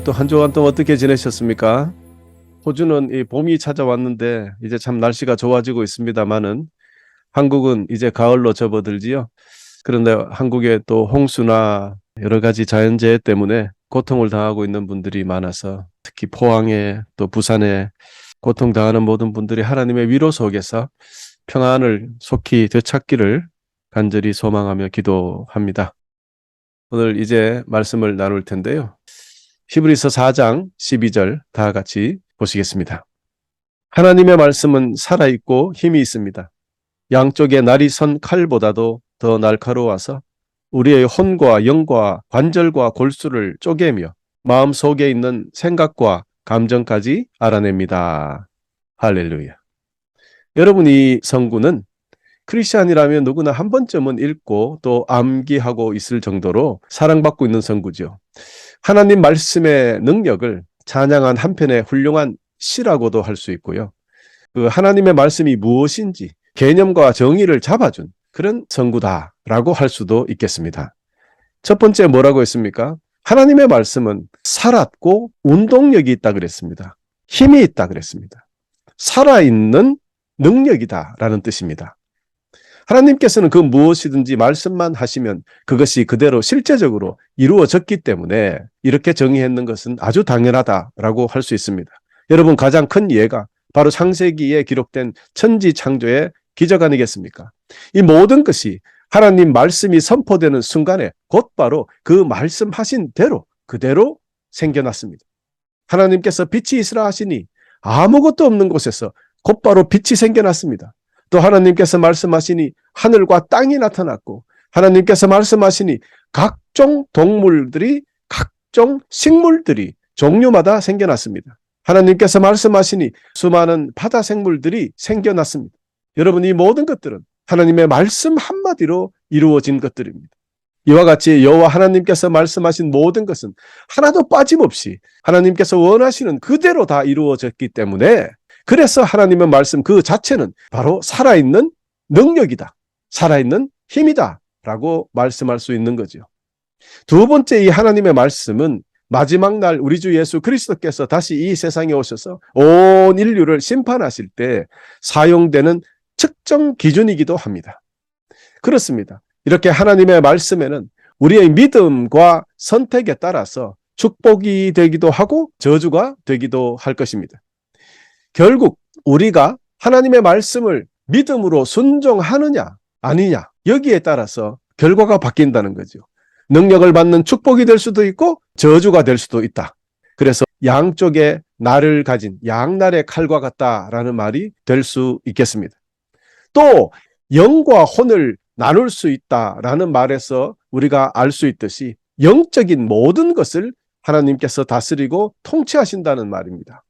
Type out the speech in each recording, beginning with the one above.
여러분 또 한 주간 또 어떻게 지내셨습니까? 호주는 이 봄이 찾아왔는데 이제 참 날씨가 좋아지고 있습니다만은 한국은 이제 가을로 접어들지요. 그런데 한국에 또 홍수나 여러 가지 자연재해 때문에 고통을 당하고 있는 분들이 많아서 특히 포항에 또 부산에 고통당하는 모든 분들이 하나님의 위로 속에서 평안을 속히 되찾기를 간절히 소망하며 기도합니다. 오늘 이제 말씀을 나눌 텐데요. 히브리서 4장 12절 다 같이 보시겠습니다. 하나님의 말씀은 살아있고 힘이 있습니다. 양쪽에 날이 선 칼보다도 더 날카로워서 우리의 혼과 영과 관절과 골수를 쪼개며 마음속에 있는 생각과 감정까지 알아냅니다. 할렐루야. 여러분, 이 성구는 크리스찬이라면 누구나 한 번쯤은 읽고 또 암기하고 있을 정도로 사랑받고 있는 성구죠. 하나님 말씀의 능력을 찬양한 한편의 훌륭한 시라고도 할 수 있고요. 그 하나님의 말씀이 무엇인지 개념과 정의를 잡아준 그런 성구다라고 할 수도 있겠습니다. 첫 번째 뭐라고 했습니까? 하나님의 말씀은 살았고 운동력이 있다 그랬습니다. 힘이 있다 그랬습니다. 살아있는 능력이다라는 뜻입니다. 하나님께서는 그 무엇이든지 말씀만 하시면 그것이 그대로 실제적으로 이루어졌기 때문에 이렇게 정의했는 것은 아주 당연하다라고 할 수 있습니다. 여러분, 가장 큰 예가 바로 창세기에 기록된 천지 창조의 기적 아니겠습니까? 이 모든 것이 하나님 말씀이 선포되는 순간에 곧바로 그 말씀하신 대로 그대로 생겨났습니다. 하나님께서 빛이 있으라 하시니 아무것도 없는 곳에서 곧바로 빛이 생겨났습니다. 또 하나님께서 말씀하시니 하늘과 땅이 나타났고, 하나님께서 말씀하시니 각종 동물들이, 각종 식물들이 종류마다 생겨났습니다. 하나님께서 말씀하시니 수많은 바다 생물들이 생겨났습니다. 여러분, 이 모든 것들은 하나님의 말씀 한마디로 이루어진 것들입니다. 이와 같이 여호와 하나님께서 말씀하신 모든 것은 하나도 빠짐없이 하나님께서 원하시는 그대로 다 이루어졌기 때문에, 그래서 하나님의 말씀 그 자체는 바로 살아있는 능력이다, 살아있는 힘이다 라고 말씀할 수 있는 거죠. 두 번째, 이 하나님의 말씀은 마지막 날 우리 주 예수 그리스도께서 다시 이 세상에 오셔서 온 인류를 심판하실 때 사용되는 측정 기준이기도 합니다. 그렇습니다. 이렇게 하나님의 말씀에는 우리의 믿음과 선택에 따라서 축복이 되기도 하고 저주가 되기도 할 것입니다. 결국 우리가 하나님의 말씀을 믿음으로 순종하느냐 아니냐, 여기에 따라서 결과가 바뀐다는 거죠. 능력을 받는 축복이 될 수도 있고 저주가 될 수도 있다. 그래서 양쪽에 날을 가진 양날의 칼과 같다라는 말이 될 수 있겠습니다. 또 영과 혼을 나눌 수 있다라는 말에서 우리가 알 수 있듯이 영적인 모든 것을 하나님께서 다스리고 통치하신다는 말입니다.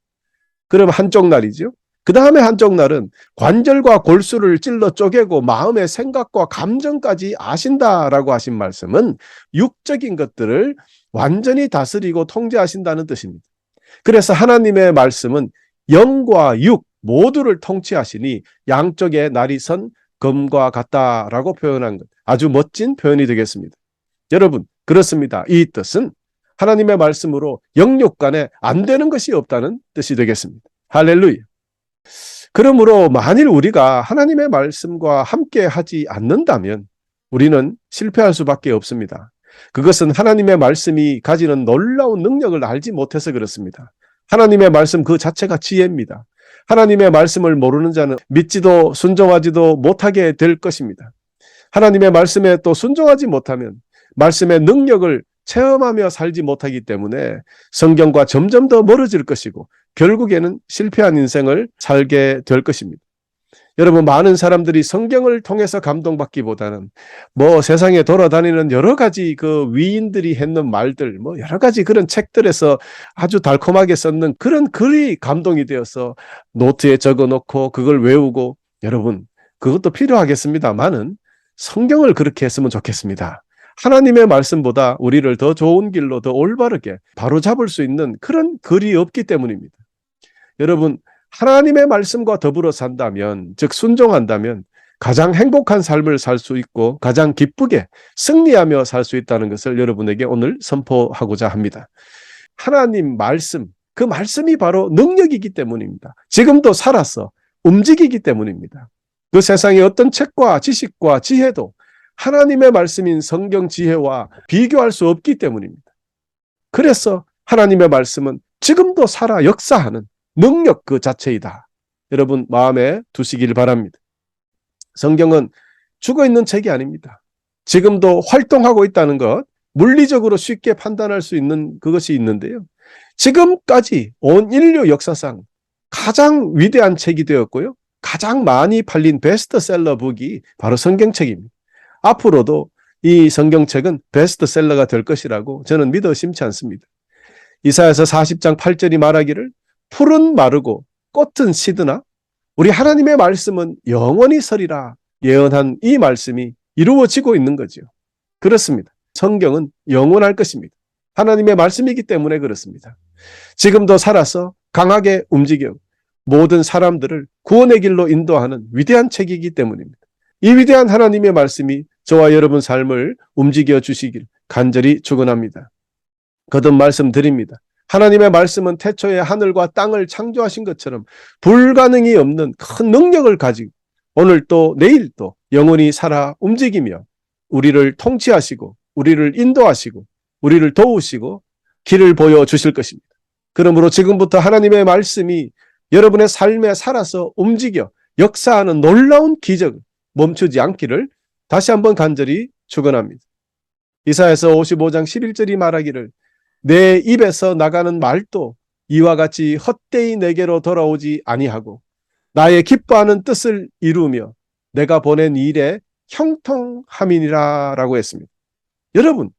그럼 한쪽 날이죠. 그 다음에 한쪽 날은 관절과 골수를 찔러 쪼개고 마음의 생각과 감정까지 아신다라고 하신 말씀은 육적인 것들을 완전히 다스리고 통제하신다는 뜻입니다. 그래서 하나님의 말씀은 영과 육 모두를 통치하시니 양쪽에 날이 선 검과 같다라고 표현한 것, 아주 멋진 표현이 되겠습니다. 여러분, 그렇습니다. 이 뜻은 하나님의 말씀으로 영육 간에 안 되는 것이 없다는 뜻이 되겠습니다. 할렐루야. 그러므로 만일 우리가 하나님의 말씀과 함께 하지 않는다면 우리는 실패할 수밖에 없습니다. 그것은 하나님의 말씀이 가지는 놀라운 능력을 알지 못해서 그렇습니다. 하나님의 말씀 그 자체가 지혜입니다. 하나님의 말씀을 모르는 자는 믿지도 순종하지도 못하게 될 것입니다. 하나님의 말씀에 또 순종하지 못하면 말씀의 능력을 체험하며 살지 못하기 때문에 성경과 점점 더 멀어질 것이고 결국에는 실패한 인생을 살게 될 것입니다. 여러분, 많은 사람들이 성경을 통해서 감동받기보다는 세상에 돌아다니는 여러 가지 그 위인들이 했는 말들, 여러 가지 그런 책들에서 아주 달콤하게 썼는 그런 글이 감동이 되어서 노트에 적어놓고 그걸 외우고, 여러분, 그것도 필요하겠습니다만은 성경을 그렇게 했으면 좋겠습니다. 하나님의 말씀보다 우리를 더 좋은 길로 더 올바르게 바로잡을 수 있는 그런 글이 없기 때문입니다. 여러분, 하나님의 말씀과 더불어 산다면, 즉 순종한다면 가장 행복한 삶을 살 수 있고 가장 기쁘게 승리하며 살 수 있다는 것을 여러분에게 오늘 선포하고자 합니다. 하나님 말씀, 그 말씀이 바로 능력이기 때문입니다. 지금도 살아서 움직이기 때문입니다. 그 세상의 어떤 책과 지식과 지혜도 하나님의 말씀인 성경 지혜와 비교할 수 없기 때문입니다. 그래서 하나님의 말씀은 지금도 살아 역사하는 능력 그 자체이다. 여러분 마음에 두시길 바랍니다. 성경은 죽어있는 책이 아닙니다. 지금도 활동하고 있다는 것, 물리적으로 쉽게 판단할 수 있는 그것이 있는데요. 지금까지 온 인류 역사상 가장 위대한 책이 되었고요. 가장 많이 팔린 베스트셀러 북이 바로 성경책입니다. 앞으로도 이 성경책은 베스트셀러가 될 것이라고 저는 믿어 심지 않습니다. 이사야서 40장 8절이 말하기를 풀은 마르고 꽃은 시드나 우리 하나님의 말씀은 영원히 서리라 예언한 이 말씀이 이루어지고 있는 거죠. 그렇습니다. 성경은 영원할 것입니다. 하나님의 말씀이기 때문에 그렇습니다. 지금도 살아서 강하게 움직여 모든 사람들을 구원의 길로 인도하는 위대한 책이기 때문입니다. 이 위대한 하나님의 말씀이 저와 여러분 삶을 움직여 주시길 간절히 축원합니다. 거듭 말씀드립니다. 하나님의 말씀은 태초에 하늘과 땅을 창조하신 것처럼 불가능이 없는 큰 능력을 가지고 오늘 또 내일 또 영원히 살아 움직이며 우리를 통치하시고 우리를 인도하시고 우리를 도우시고 길을 보여주실 것입니다. 그러므로 지금부터 하나님의 말씀이 여러분의 삶에 살아서 움직여 역사하는 놀라운 기적을 멈추지 않기를 다시 한번 간절히 축원합니다. 이사야서 55장 11절이 말하기를 내 입에서 나가는 말도 이와 같이 헛되이 내게로 돌아오지 아니하고 나의 기뻐하는 뜻을 이루며 내가 보낸 일에 형통함이니라 라고 했습니다. 여러분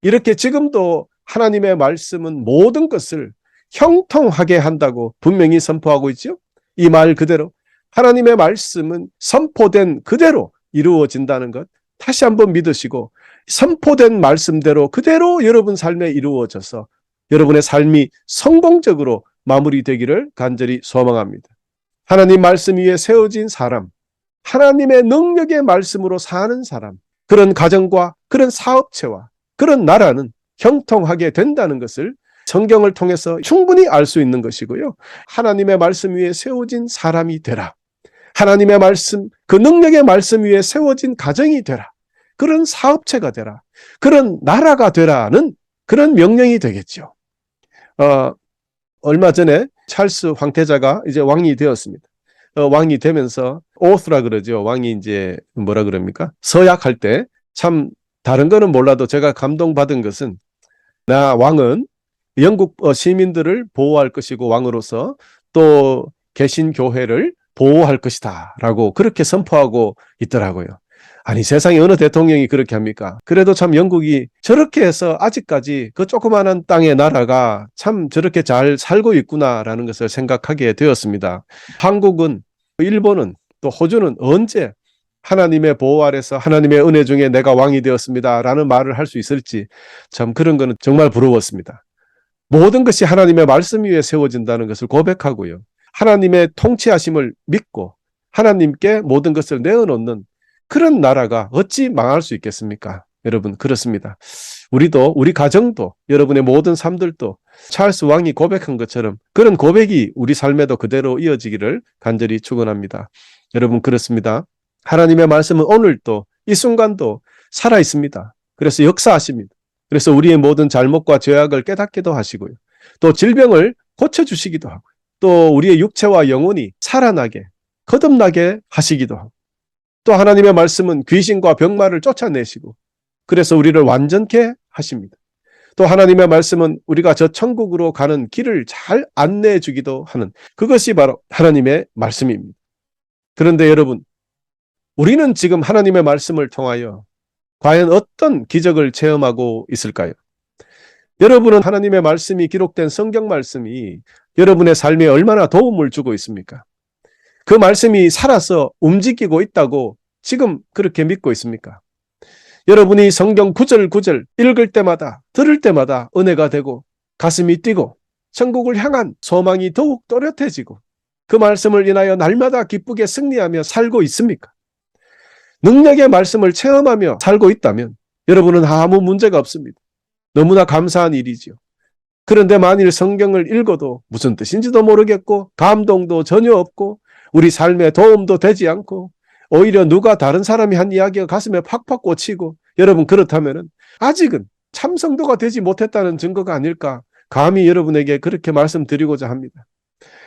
이렇게 지금도 하나님의 말씀은 모든 것을 형통하게 한다고 분명히 선포하고 있죠. 이 말 그대로 하나님의 말씀은 선포된 그대로 이루어진다는 것 다시 한번 믿으시고 선포된 말씀대로 그대로 여러분 삶에 이루어져서 여러분의 삶이 성공적으로 마무리되기를 간절히 소망합니다. 하나님 말씀 위에 세워진 사람, 하나님의 능력의 말씀으로 사는 사람, 그런 가정과 그런 사업체와 그런 나라는 형통하게 된다는 것을 성경을 통해서 충분히 알 수 있는 것이고요. 하나님의 말씀 위에 세워진 사람이 되라. 하나님의 말씀, 그 능력의 말씀 위에 세워진 가정이 되라. 그런 사업체가 되라. 그런 나라가 되라는 그런 명령이 되겠죠. 얼마 전에 찰스 황태자가 이제 왕이 되었습니다. 왕이 되면서 오스라 그러죠. 왕이 이제 뭐라 그럽니까? 서약할 때 참 다른 거는 몰라도 제가 감동받은 것은 나 왕은 영국 시민들을 보호할 것이고 왕으로서 또 개신교회를 보호할 것이다 라고 그렇게 선포하고 있더라고요. 아니 세상에 어느 대통령이 그렇게 합니까? 그래도 참 영국이 저렇게 해서 아직까지 그 조그마한 땅의 나라가 참 저렇게 잘 살고 있구나라는 것을 생각하게 되었습니다. 한국은, 일본은 또 호주는 언제 하나님의 보호 아래서 하나님의 은혜 중에 내가 왕이 되었습니다 라는 말을 할 수 있을지 참 그런 거는 정말 부러웠습니다. 모든 것이 하나님의 말씀 위에 세워진다는 것을 고백하고요. 하나님의 통치하심을 믿고 하나님께 모든 것을 내어놓는 그런 나라가 어찌 망할 수 있겠습니까? 여러분 그렇습니다. 우리도 우리 가정도 여러분의 모든 삶들도 찰스 왕이 고백한 것처럼 그런 고백이 우리 삶에도 그대로 이어지기를 간절히 축원합니다. 여러분 그렇습니다. 하나님의 말씀은 오늘도 이 순간도 살아 있습니다. 그래서 역사하십니다. 그래서 우리의 모든 잘못과 죄악을 깨닫기도 하시고요. 또 질병을 고쳐주시기도 하고요. 또 우리의 육체와 영혼이 살아나게 거듭나게 하시기도 하고 또 하나님의 말씀은 귀신과 병마를 쫓아내시고 그래서 우리를 완전케 하십니다. 또 하나님의 말씀은 우리가 저 천국으로 가는 길을 잘 안내해 주기도 하는 그것이 바로 하나님의 말씀입니다. 그런데 여러분 우리는 지금 하나님의 말씀을 통하여 과연 어떤 기적을 체험하고 있을까요? 여러분은 하나님의 말씀이 기록된 성경 말씀이 여러분의 삶에 얼마나 도움을 주고 있습니까? 그 말씀이 살아서 움직이고 있다고 지금 그렇게 믿고 있습니까? 여러분이 성경 구절 읽을 때마다 들을 때마다 은혜가 되고 가슴이 뛰고 천국을 향한 소망이 더욱 또렷해지고 그 말씀을 인하여 날마다 기쁘게 승리하며 살고 있습니까? 능력의 말씀을 체험하며 살고 있다면 여러분은 아무 문제가 없습니다. 너무나 감사한 일이죠. 그런데 만일 성경을 읽어도 무슨 뜻인지도 모르겠고 감동도 전혀 없고 우리 삶에 도움도 되지 않고 오히려 누가 다른 사람이 한 이야기가 가슴에 팍팍 꽂히고, 여러분 그렇다면 아직은 참성도가 되지 못했다는 증거가 아닐까, 감히 여러분에게 그렇게 말씀드리고자 합니다.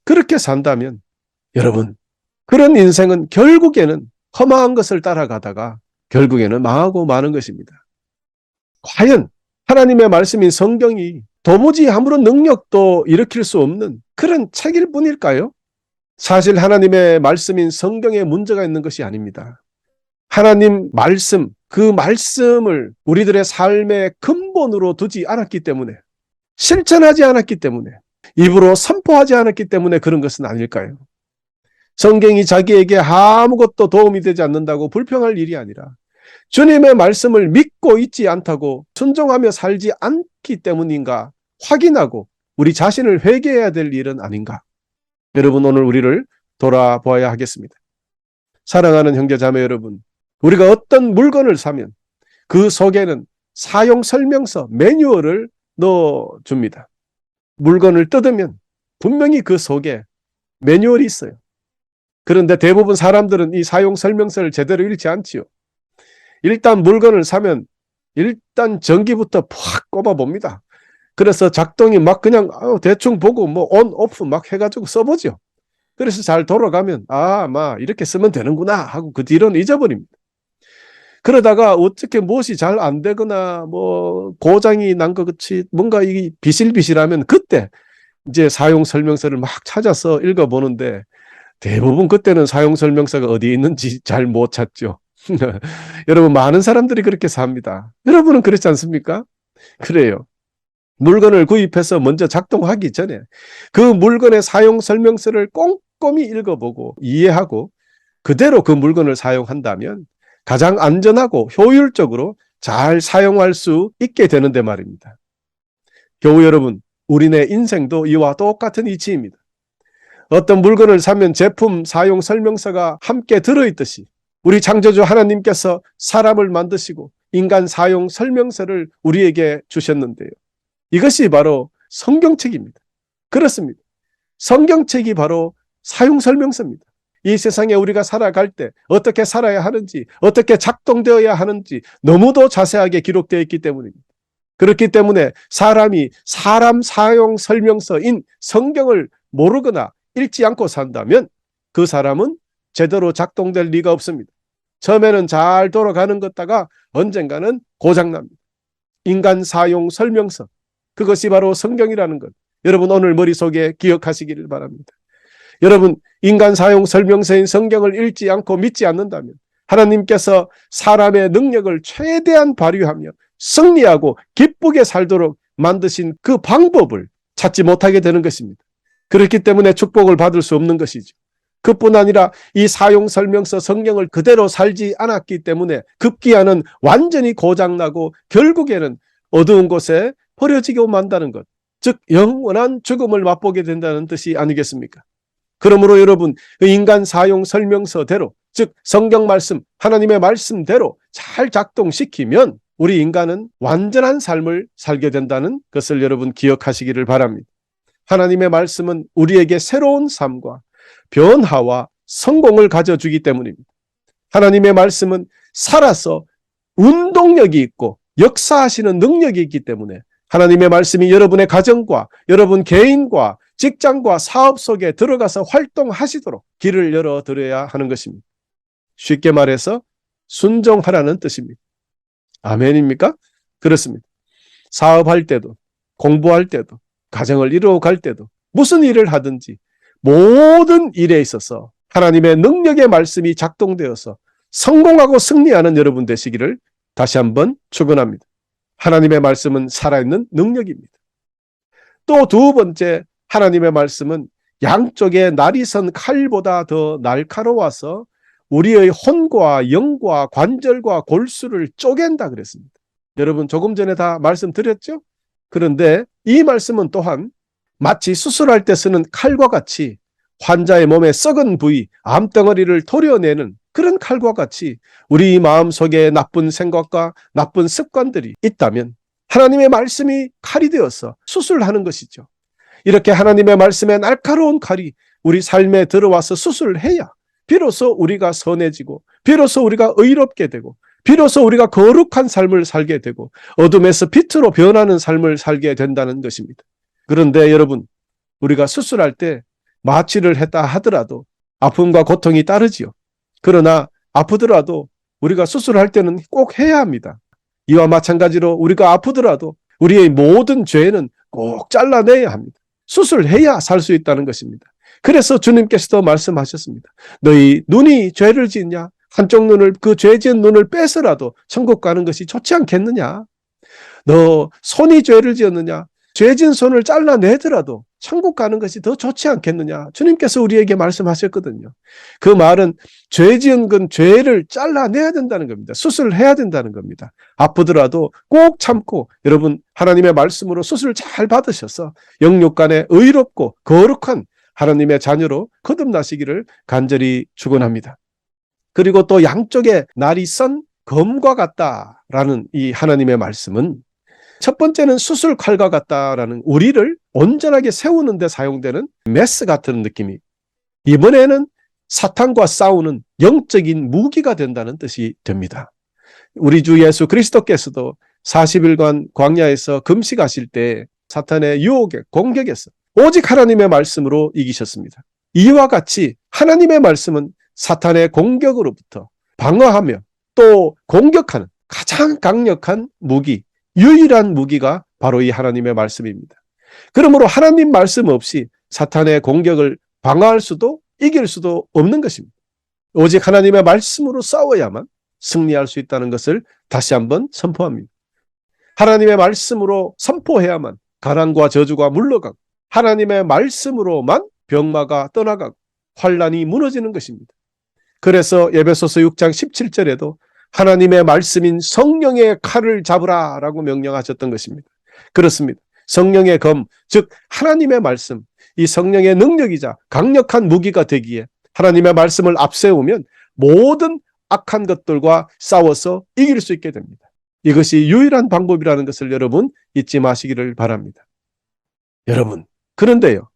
그렇게 산다면 여러분, 그런 인생은 결국에는 험한 것을 따라가다가 결국에는 망하고 마는 것입니다. 과연 하나님의 말씀인 성경이 도무지 아무런 능력도 일으킬 수 없는 그런 책일 뿐일까요? 사실 하나님의 말씀인 성경에 문제가 있는 것이 아닙니다. 하나님 말씀, 그 말씀을 우리들의 삶의 근본으로 두지 않았기 때문에, 실천하지 않았기 때문에, 입으로 선포하지 않았기 때문에 그런 것은 아닐까요? 성경이 자기에게 아무것도 도움이 되지 않는다고 불평할 일이 아니라 주님의 말씀을 믿고 있지 않다고 순종하며 살지 않기 때문인가 확인하고 우리 자신을 회개해야 될 일은 아닌가? 여러분, 오늘 우리를 돌아보아야 하겠습니다. 사랑하는 형제자매 여러분, 우리가 어떤 물건을 사면 그 속에는 사용 설명서, 매뉴얼을 넣어줍니다. 물건을 뜯으면 분명히 그 속에 매뉴얼이 있어요. 그런데 대부분 사람들은 이 사용 설명서를 제대로 읽지 않지요. 일단 물건을 사면 일단 전기부터 팍 꼽아봅니다. 그래서 작동이 막 그냥 대충 보고 뭐 온, 오프 막 해가지고 써보죠. 그래서 잘 돌아가면 이렇게 쓰면 되는구나 하고 그 뒤로는 잊어버립니다. 그러다가 어떻게 무엇이 잘 안 되거나 뭐 고장이 난 것 같이 뭔가 이 비실비실하면 그때 이제 사용 설명서를 막 찾아서 읽어보는데 대부분 그때는 사용 설명서가 어디에 있는지 잘 못 찾죠. 여러분, 많은 사람들이 그렇게 삽니다. 여러분은 그렇지 않습니까? 그래요. 물건을 구입해서 먼저 작동하기 전에 그 물건의 사용 설명서를 꼼꼼히 읽어보고 이해하고 그대로 그 물건을 사용한다면 가장 안전하고 효율적으로 잘 사용할 수 있게 되는데 말입니다. 교우 여러분, 우리네 인생도 이와 똑같은 이치입니다. 어떤 물건을 사면 제품 사용 설명서가 함께 들어있듯이 우리 창조주 하나님께서 사람을 만드시고 인간 사용 설명서를 우리에게 주셨는데요. 이것이 바로 성경책입니다. 그렇습니다. 성경책이 바로 사용 설명서입니다. 이 세상에 우리가 살아갈 때 어떻게 살아야 하는지, 어떻게 작동되어야 하는지 너무도 자세하게 기록되어 있기 때문입니다. 그렇기 때문에 사람이 사람 사용 설명서인 성경을 모르거나 읽지 않고 산다면 그 사람은 제대로 작동될 리가 없습니다. 처음에는 잘 돌아가는 것다가 언젠가는 고장납니다. 인간 사용 설명서, 그것이 바로 성경이라는 것, 여러분 오늘 머릿속에 기억하시기를 바랍니다. 여러분, 인간 사용 설명서인 성경을 읽지 않고 믿지 않는다면 하나님께서 사람의 능력을 최대한 발휘하며 승리하고 기쁘게 살도록 만드신 그 방법을 찾지 못하게 되는 것입니다. 그렇기 때문에 축복을 받을 수 없는 것이죠. 그뿐 아니라 이 사용 설명서 성경을 그대로 살지 않았기 때문에 급기야는 완전히 고장나고 결국에는 어두운 곳에 버려지고 만다는 것, 즉 영원한 죽음을 맛보게 된다는 뜻이 아니겠습니까? 그러므로 여러분, 인간 사용 설명서대로, 즉 성경 말씀, 하나님의 말씀대로 잘 작동시키면 우리 인간은 완전한 삶을 살게 된다는 것을 여러분 기억하시기를 바랍니다. 하나님의 말씀은 우리에게 새로운 삶과 변화와 성공을 가져주기 때문입니다. 하나님의 말씀은 살아서 운동력이 있고 역사하시는 능력이 있기 때문에 하나님의 말씀이 여러분의 가정과 여러분 개인과 직장과 사업 속에 들어가서 활동하시도록 길을 열어드려야 하는 것입니다. 쉽게 말해서 순종하라는 뜻입니다. 아멘입니까? 그렇습니다. 사업할 때도, 공부할 때도, 가정을 이루어갈 때도, 무슨 일을 하든지 모든 일에 있어서 하나님의 능력의 말씀이 작동되어서 성공하고 승리하는 여러분 되시기를 다시 한번 축원합니다. 하나님의 말씀은 살아있는 능력입니다. 또 두 번째, 하나님의 말씀은 양쪽에 날이 선 칼보다 더 날카로워서 우리의 혼과 영과 관절과 골수를 쪼갠다 그랬습니다. 여러분 조금 전에 다 말씀드렸죠? 그런데 이 말씀은 또한 마치 수술할 때 쓰는 칼과 같이 환자의 몸에 썩은 부위, 암덩어리를 도려내는 그런 칼과 같이 우리 마음속에 나쁜 생각과 나쁜 습관들이 있다면 하나님의 말씀이 칼이 되어서 수술하는 것이죠. 이렇게 하나님의 말씀에 날카로운 칼이 우리 삶에 들어와서 수술해야 비로소 우리가 선해지고, 비로소 우리가 의롭게 되고, 비로소 우리가 거룩한 삶을 살게 되고, 어둠에서 빛으로 변하는 삶을 살게 된다는 것입니다. 그런데 여러분, 우리가 수술할 때 마취를 했다 하더라도 아픔과 고통이 따르지요. 그러나 아프더라도 우리가 수술할 때는 꼭 해야 합니다. 이와 마찬가지로 우리가 아프더라도 우리의 모든 죄는 꼭 잘라내야 합니다. 수술해야 살 수 있다는 것입니다. 그래서 주님께서도 말씀하셨습니다. 너희 눈이 죄를 짓냐? 한쪽 눈을, 그 죄 지은 눈을 빼서라도 천국 가는 것이 좋지 않겠느냐? 너 손이 죄를 지었느냐? 죄 지은 손을 잘라내더라도 천국 가는 것이 더 좋지 않겠느냐? 주님께서 우리에게 말씀하셨거든요. 그 말은 죄 지은 건 죄를 잘라내야 된다는 겁니다. 수술을 해야 된다는 겁니다. 아프더라도 꼭 참고 여러분 하나님의 말씀으로 수술 잘 받으셔서 영육간에 의롭고 거룩한 하나님의 자녀로 거듭나시기를 간절히 축원합니다. 그리고 또 양쪽에 날이 선 검과 같다라는 이 하나님의 말씀은 첫 번째는 수술칼과 같다라는 우리를 온전하게 세우는 데 사용되는 메스 같은 느낌이, 이번에는 사탄과 싸우는 영적인 무기가 된다는 뜻이 됩니다. 우리 주 예수 그리스도께서도 40일간 광야에서 금식하실 때 사탄의 유혹에 공격에서 오직 하나님의 말씀으로 이기셨습니다. 이와 같이 하나님의 말씀은 사탄의 공격으로부터 방어하며 또 공격하는 가장 강력한 무기, 유일한 무기가 바로 이 하나님의 말씀입니다. 그러므로 하나님 말씀 없이 사탄의 공격을 방어할 수도 이길 수도 없는 것입니다. 오직 하나님의 말씀으로 싸워야만 승리할 수 있다는 것을 다시 한번 선포합니다. 하나님의 말씀으로 선포해야만 가난과 저주가 물러가고, 하나님의 말씀으로만 병마가 떠나가고 환난이 무너지는 것입니다. 그래서 에베소서 6장 17절에도 하나님의 말씀인 성령의 칼을 잡으라 라고 명령하셨던 것입니다. 그렇습니다. 성령의 검, 즉 하나님의 말씀, 이 성령의 능력이자 강력한 무기가 되기에 하나님의 말씀을 앞세우면 모든 악한 것들과 싸워서 이길 수 있게 됩니다. 이것이 유일한 방법이라는 것을 여러분 잊지 마시기를 바랍니다. 여러분, 그런데요,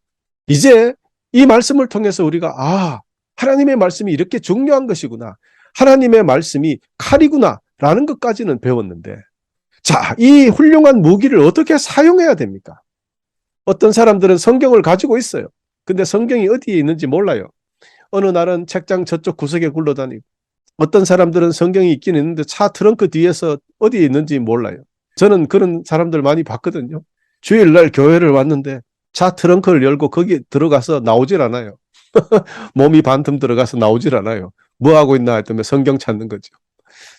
이제 이 말씀을 통해서 우리가 하나님의 말씀이 이렇게 중요한 것이구나, 하나님의 말씀이 칼이구나 라는 것까지는 배웠는데, 자, 이 훌륭한 무기를 어떻게 사용해야 됩니까? 어떤 사람들은 성경을 가지고 있어요. 근데 성경이 어디에 있는지 몰라요. 어느 날은 책장 저쪽 구석에 굴러다니고, 어떤 사람들은 성경이 있긴 있는데 차 트렁크 뒤에서 어디에 있는지 몰라요. 저는 그런 사람들 많이 봤거든요. 주일날 교회를 왔는데 차 트렁크를 열고 거기 들어가서 나오질 않아요. 몸이 반틈 들어가서 나오질 않아요. 뭐 하고 있나 했더니 성경 찾는 거죠.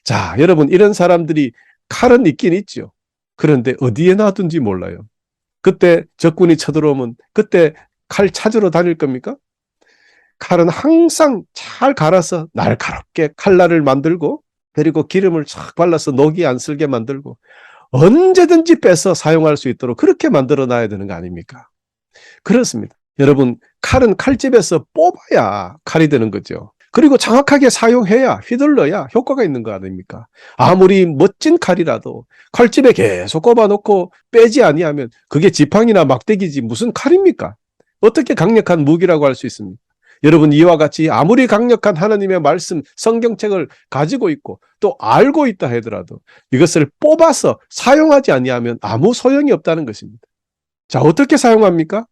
자, 여러분, 이런 사람들이 칼은 있긴 있죠. 그런데 어디에 놔둔지 몰라요. 그때 적군이 쳐들어오면 그때 칼 찾으러 다닐 겁니까? 칼은 항상 잘 갈아서 날카롭게 칼날을 만들고, 그리고 기름을 쫙 발라서 녹이 안 슬게 만들고 언제든지 빼서 사용할 수 있도록 그렇게 만들어 놔야 되는 거 아닙니까? 그렇습니다. 여러분, 칼은 칼집에서 뽑아야 칼이 되는 거죠. 그리고 정확하게 사용해야, 휘둘러야 효과가 있는 거 아닙니까? 아무리 멋진 칼이라도 칼집에 계속 꼽아놓고 빼지 아니하면 그게 지팡이나 막대기지 무슨 칼입니까? 어떻게 강력한 무기라고 할 수 있습니까? 여러분, 이와 같이 아무리 강력한 하나님의 말씀, 성경책을 가지고 있고 또 알고 있다 하더라도 이것을 뽑아서 사용하지 아니하면 아무 소용이 없다는 것입니다. 자, 어떻게 사용합니까?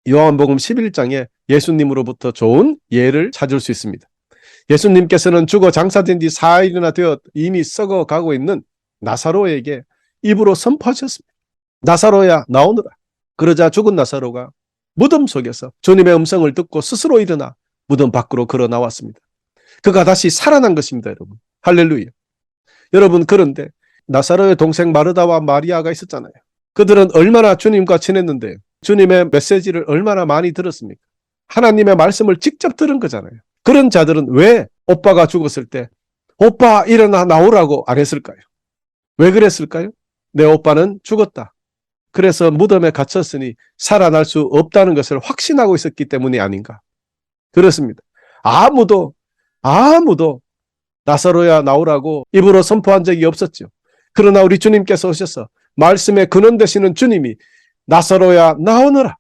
요한복음 11장에 예수님으로부터 좋은 예를 찾을 수 있습니다. 예수님께서는 죽어 장사된 지 4일이나 되어 이미 썩어가고 있는 나사로에게 입으로 선포하셨습니다. 나사로야, 나오너라. 그러자 죽은 나사로가 무덤 속에서 주님의 음성을 듣고 스스로 일어나 무덤 밖으로 걸어 나왔습니다. 그가 다시 살아난 것입니다, 여러분. 할렐루야. 여러분, 그런데 나사로의 동생 마르다와 마리아가 있었잖아요. 그들은 얼마나 주님과 친했는데 주님의 메시지를 얼마나 많이 들었습니까? 하나님의 말씀을 직접 들은 거잖아요. 그런 자들은 왜 오빠가 죽었을 때 오빠 일어나 나오라고 안 했을까요? 왜 그랬을까요? 내 오빠는 죽었다. 그래서 무덤에 갇혔으니 살아날 수 없다는 것을 확신하고 있었기 때문이 아닌가. 그렇습니다. 아무도 나사로야 나오라고 입으로 선포한 적이 없었죠. 그러나 우리 주님께서 오셔서 말씀의 근원 되시는 주님이 나사로야 나오너라,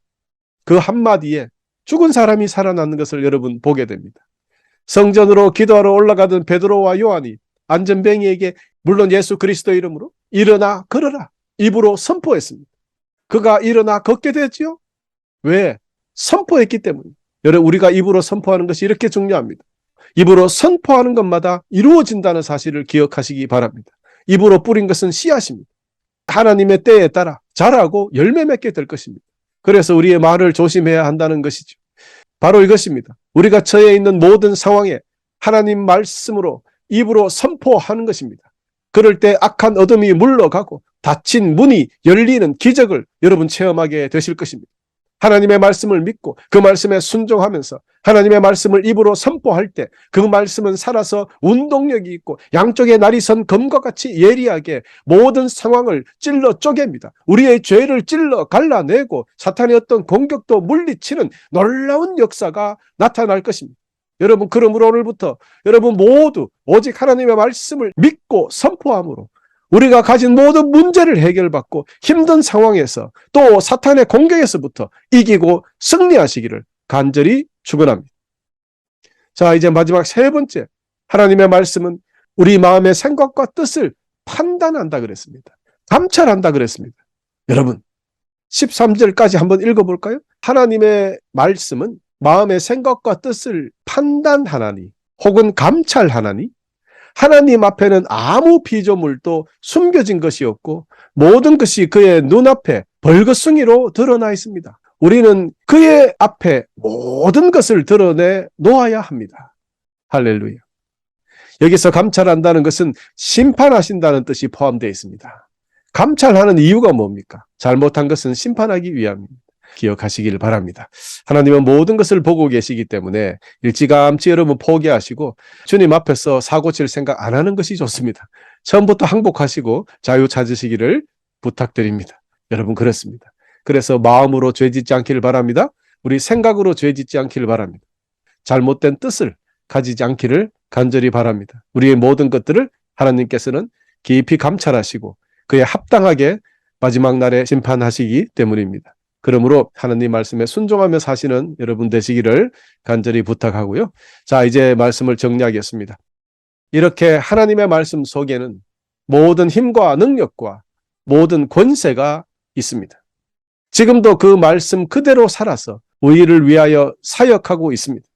그 한마디에 죽은 사람이 살아나는 것을 여러분 보게 됩니다. 성전으로 기도하러 올라가던 베드로와 요한이 안전뱅이에게 물론 예수 그리스도의 이름으로 일어나 걸어라 입으로 선포했습니다. 그가 일어나 걷게 되었지요. 왜? 선포했기 때문에. 여러분, 우리가 입으로 선포하는 것이 이렇게 중요합니다. 입으로 선포하는 것마다 이루어진다는 사실을 기억하시기 바랍니다. 입으로 뿌린 것은 씨앗입니다. 하나님의 때에 따라 자라고 열매 맺게 될 것입니다. 그래서 우리의 말을 조심해야 한다는 것이죠. 바로 이것입니다. 우리가 처해 있는 모든 상황에 하나님 말씀으로 입으로 선포하는 것입니다. 그럴 때 악한 어둠이 물러가고 닫힌 문이 열리는 기적을 여러분 체험하게 되실 것입니다. 하나님의 말씀을 믿고 그 말씀에 순종하면서 하나님의 말씀을 입으로 선포할 때 그 말씀은 살아서 운동력이 있고 양쪽에 날이 선 검과 같이 예리하게 모든 상황을 찔러 쪼갭니다. 우리의 죄를 찔러 갈라내고 사탄의 어떤 공격도 물리치는 놀라운 역사가 나타날 것입니다. 여러분, 그러므로 오늘부터 여러분 모두 오직 하나님의 말씀을 믿고 선포함으로 우리가 가진 모든 문제를 해결받고 힘든 상황에서 또 사탄의 공격에서부터 이기고 승리하시기를 간절히 축원합니다. 자, 이제 마지막 세 번째, 하나님의 말씀은 우리 마음의 생각과 뜻을 판단한다 그랬습니다. 감찰한다 그랬습니다. 여러분, 13절까지 한번 읽어볼까요? 하나님의 말씀은 마음의 생각과 뜻을 판단하나니 혹은 감찰하나니 하나님 앞에는 아무 피조물도 숨겨진 것이 없고 모든 것이 그의 눈앞에 벌거숭이로 드러나 있습니다. 우리는 그의 앞에 모든 것을 드러내 놓아야 합니다. 할렐루야. 여기서 감찰한다는 것은 심판하신다는 뜻이 포함되어 있습니다. 감찰하는 이유가 뭡니까? 잘못한 것은 심판하기 위함입니다. 기억하시길 바랍니다. 하나님은 모든 것을 보고 계시기 때문에 일찌감치 여러분 포기하시고 주님 앞에서 사고 칠 생각 안 하는 것이 좋습니다. 처음부터 항복하시고 자유 찾으시기를 부탁드립니다. 여러분, 그렇습니다. 그래서 마음으로 죄짓지 않기를 바랍니다. 우리 생각으로 죄짓지 않기를 바랍니다. 잘못된 뜻을 가지지 않기를 간절히 바랍니다. 우리의 모든 것들을 하나님께서는 깊이 감찰하시고 그에 합당하게 마지막 날에 심판하시기 때문입니다. 그러므로 하나님 말씀에 순종하며 사시는 여러분 되시기를 간절히 부탁하고요. 자, 이제 말씀을 정리하겠습니다. 이렇게 하나님의 말씀 속에는 모든 힘과 능력과 모든 권세가 있습니다. 지금도 그 말씀 그대로 살아서 우리를 위하여 사역하고 있습니다.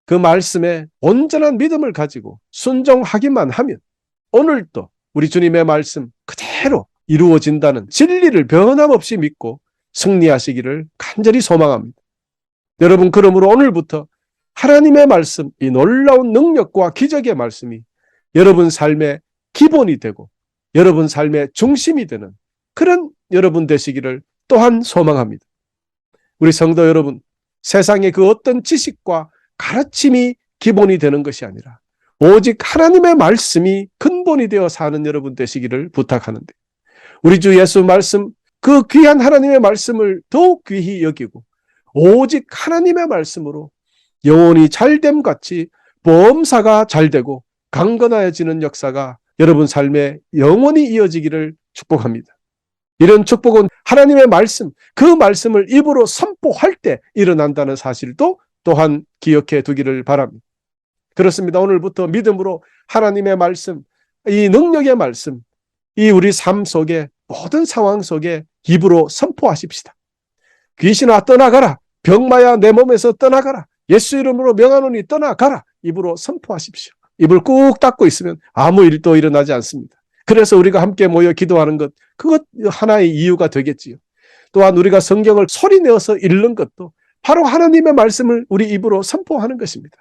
그 말씀에 온전한 믿음을 가지고 순종하기만 하면 오늘도 우리 주님의 말씀 그대로 이루어진다는 진리를 변함없이 믿고 승리하시기를 간절히 소망합니다. 여러분, 그러므로 오늘부터 하나님의 말씀, 이 놀라운 능력과 기적의 말씀이 여러분 삶의 기본이 되고 여러분 삶의 중심이 되는 그런 여러분 되시기를 또한 소망합니다. 우리 성도 여러분, 세상의 그 어떤 지식과 가르침이 기본이 되는 것이 아니라 오직 하나님의 말씀이 근본이 되어 사는 여러분 되시기를 부탁하는데, 우리 주 예수 말씀, 그 귀한 하나님의 말씀을 더욱 귀히 여기고 오직 하나님의 말씀으로 영혼이 잘됨 같이 보험사가 잘되고 강건하여지는 역사가 여러분 삶에 영원히 이어지기를 축복합니다. 이런 축복은 하나님의 말씀, 그 말씀을 입으로 선포할 때 일어난다는 사실도 또한 기억해 두기를 바랍니다. 그렇습니다. 오늘부터 믿음으로 하나님의 말씀, 이 능력의 말씀, 이 우리 삶 속에 모든 상황 속에 입으로 선포하십시다. 귀신아 떠나가라. 병마야 내 몸에서 떠나가라. 예수 이름으로 명하노니 떠나가라. 입으로 선포하십시오. 입을 꾹 닫고 있으면 아무 일도 일어나지 않습니다. 그래서 우리가 함께 모여 기도하는 것, 그것 하나의 이유가 되겠지요. 또한 우리가 성경을 소리내어서 읽는 것도 바로 하나님의 말씀을 우리 입으로 선포하는 것입니다.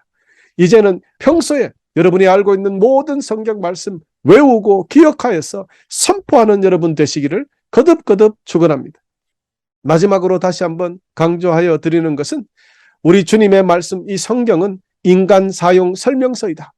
이제는 평소에 여러분이 알고 있는 모든 성경 말씀 외우고 기억하여서 선포하는 여러분 되시기를 거듭거듭 축원합니다. 마지막으로 다시 한번 강조하여 드리는 것은 우리 주님의 말씀, 이 성경은 인간 사용 설명서이다.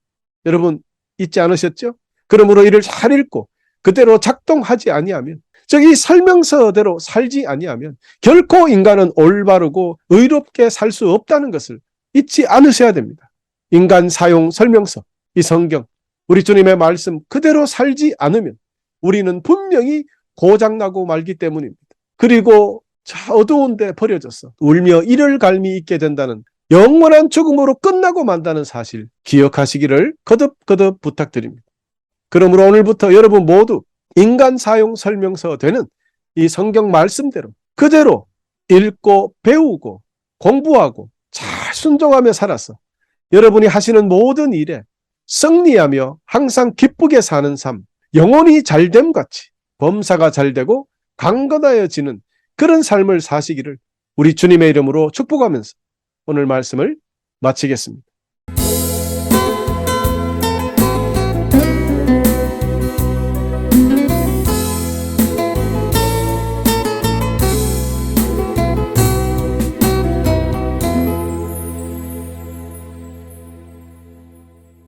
여러분 잊지 않으셨죠? 그러므로 이를 잘 읽고 그대로 작동하지 아니하면, 즉 이 설명서대로 살지 아니하면 결코 인간은 올바르고 의롭게 살 수 없다는 것을 잊지 않으셔야 됩니다. 인간 사용 설명서, 이 성경, 우리 주님의 말씀 그대로 살지 않으면 우리는 분명히 고장나고 말기 때문입니다. 그리고 저 어두운데 버려졌어. 울며 이를 갈미 있게 된다는 영원한 죽음으로 끝나고 만다는 사실 기억하시기를 거듭거듭 부탁드립니다. 그러므로 오늘부터 여러분 모두 인간 사용 설명서 되는 이 성경 말씀대로 그대로 읽고 배우고 공부하고 잘 순종하며 살아서 여러분이 하시는 모든 일에 승리하며 항상 기쁘게 사는 삶, 영혼이 잘됨 같이 범사가 잘되고 강건하여지는 그런 삶을 사시기를 우리 주님의 이름으로 축복하면서 오늘 말씀을 마치겠습니다.